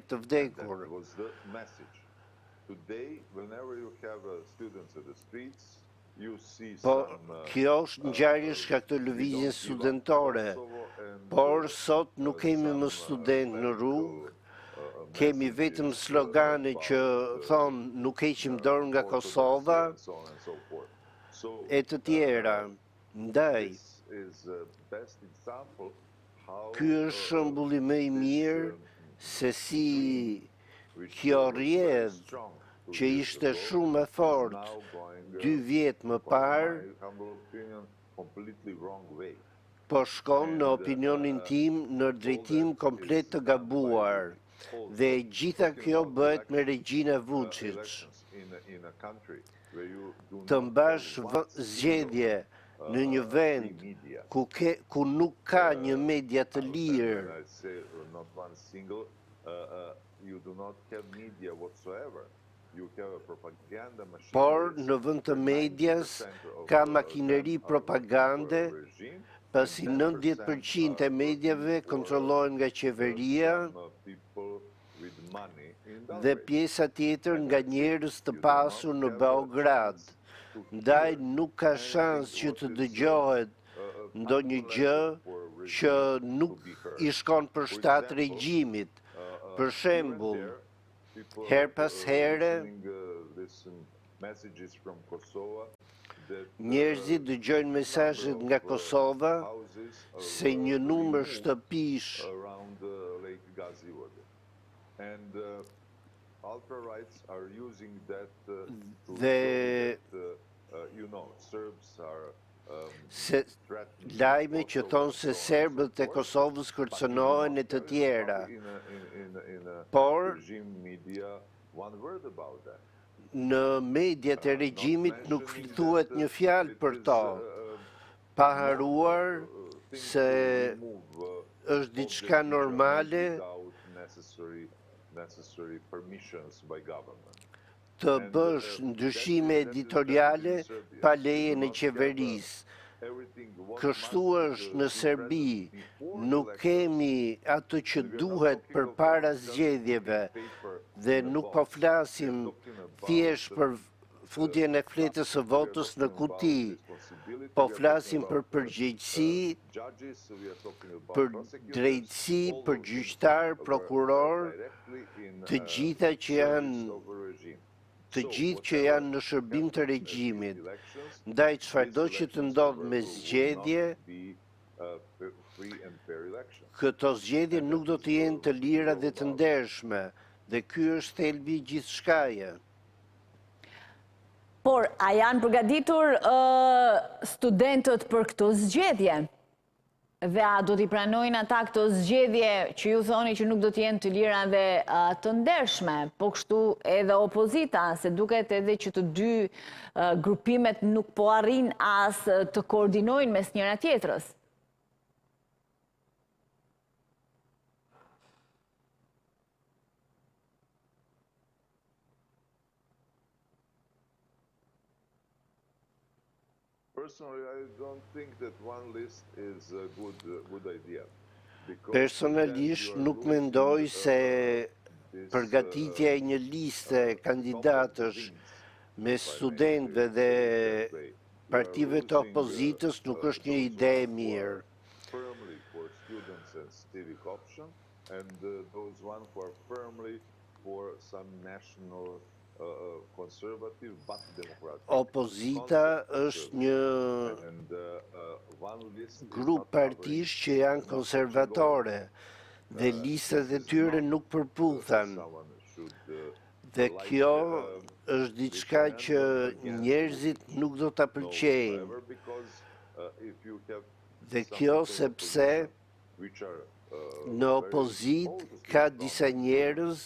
jetë të vdekur. Po, kjo është ngjarje shkak të lëvizjes studentore, por sot nuk kemi më student në rrugë, kemi vetëm slogane që thonë nuk heqim dorë nga Kosova e të tjera. Ndaj, ky është shembulli më i mirë se si kjo rrjedhë që ishte shumë e fortë 2 vjet më parë, po shkon në opinionin tim në drejtim komplet të gabuar. Dhe gjitha kjo bëhet me Regjina Vučić. Të mbash zgjedhje në një vend ku nuk ka një media të lirë, por në vend të medias ka makineri propagande, pasi 90% e mediave kontrollohen nga qeveria dhe pjesa tjetër nga njerëz të pasur në Beograd. Ndaj nuk ka shans që të dëgjohet ndonjë gjë që nuk i shkon për shtat regjimit. Për shembull, her pas here, njerëzit dëgjojnë mesazhet nga Kosova se një numër shtëpish dhe se lajme që thonë se serbët e Kosovës kërcënohen e të tjera. Por në mediat e regjimit nuk thuhet një fjalë për to, pa haruar se është diçka normale të bësh ndryshime editoriale pa lejen e qeverisë. Kështu është në Serbi, nuk kemi atë që duhet përpara zgjedhjeve dhe nuk po flasim thjesht për futjen e fletës së votës në kuti, po flasim për përgjegjësi, për drejtësi, për gjyqtar, prokuror, të gjithë që janë në shërbim të regjimit. Ndaj çfarëdo që të ndodh me zgjedhje, këto zgjedhje nuk do të jenë të lira dhe të ndershme, dhe ky është thelbi i gjithçkaje. Por, a janë përgatitur studentët për këto zgjedhje? Dhe a do t'i pranojnë ata këto zgjedhje që ju thoni që nuk do t'jenë të lira dhe të ndershme, po kështu edhe opozita, se duket edhe që të dy grupimet nuk po arrin as të koordinojnë mes njëra tjetrës? Personalisht nuk mendoj se përgatitja e një liste kandidatësh me studentëve dhe partive të opozitës nuk është një ide e mirë. Opozita është një grup partish që janë konservatore dhe listat e tyre nuk përputhen. Dhe kjo është diçka që njerëzit nuk do ta pëlqejnë. Dhe kjo sepse në opozit ka disa njerëz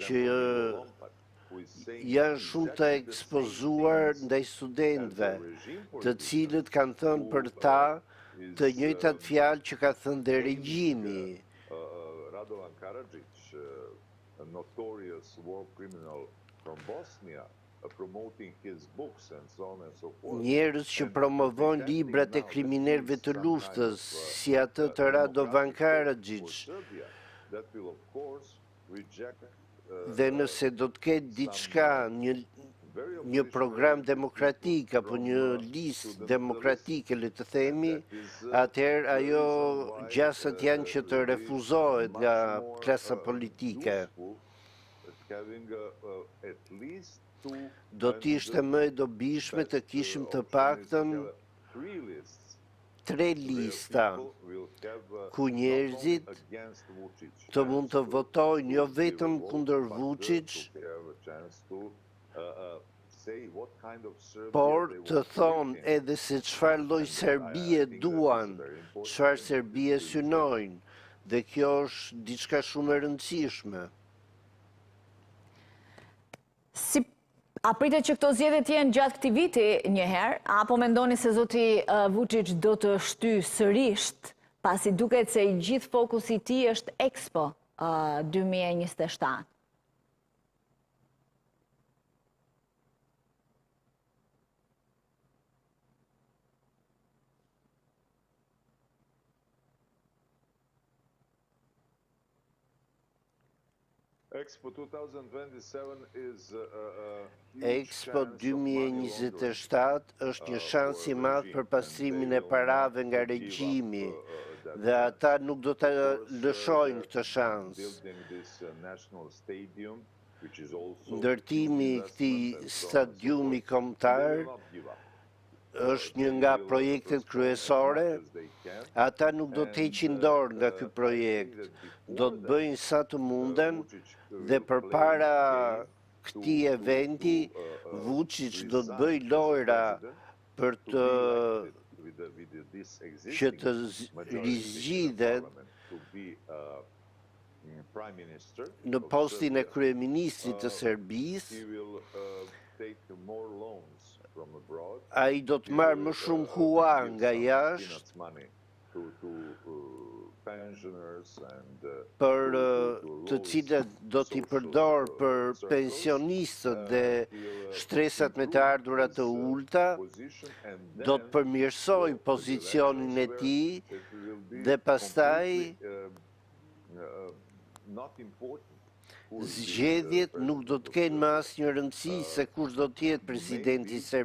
që janë shumë të ekspozuar ndaj studentëve, të cilët kanë thënë për ta të njëjtat fjalë që ka thënë dhe regjimi. Radovan Karadžić, a notorious war criminal from Bosnia, promoting his books and so on and so forth. Njerëz që promovon librat e kriminalëve të luftës, si atë të Radovan Karadžić. That will of course Dhe nëse do të ketë diçka, një program demokratik apo një listë demokratike, le të themi, atëherë ajo gjasat janë që të refuzohet nga klasa politike. Do t'ishte më e dobishme të kishim të paktën 3 lista ku njerëzit të mund të votojnë jo vetëm kundër Vučić, por të thonë edhe se çfarë lloj Serbie duan, çfarë Serbie synojnë, dhe kjo është diçka shumë e rëndësishme. A pritet që këto zgjedhje të jenë gjatë këtij viti njëherë, apo mendoni se zoti Vučić do të shtyjë sërish, pasi duket se i gjithë fokusi i tij është Expo 2027? Expo 2027 është një shans i madh për pastrimin e parave nga regjimi dhe ata nuk do të lëshojnë këtë shans. Ndërtimi i këtij stadiumi kombëtar është një nga projektet kryesore. Ata nuk do të heqin dorë nga ky projekt, do të bëjnë sa të munden dhe përpara këtij eventi Vučić do të bëjë lojra për të që të rizgjidhet në postin e kryeministrit të Serbisë. Ai do të marrë më shumë hua nga jashtë për të cilat do t'i përdor për pensionistët dhe shtresat me të ardhurat të ulta, do të përmirësoj pozicionin e tij dhe pastaj zgjedhjet nuk do të kenë më asnjë rëndësi se kush do të jetë presidenti i Serbisë.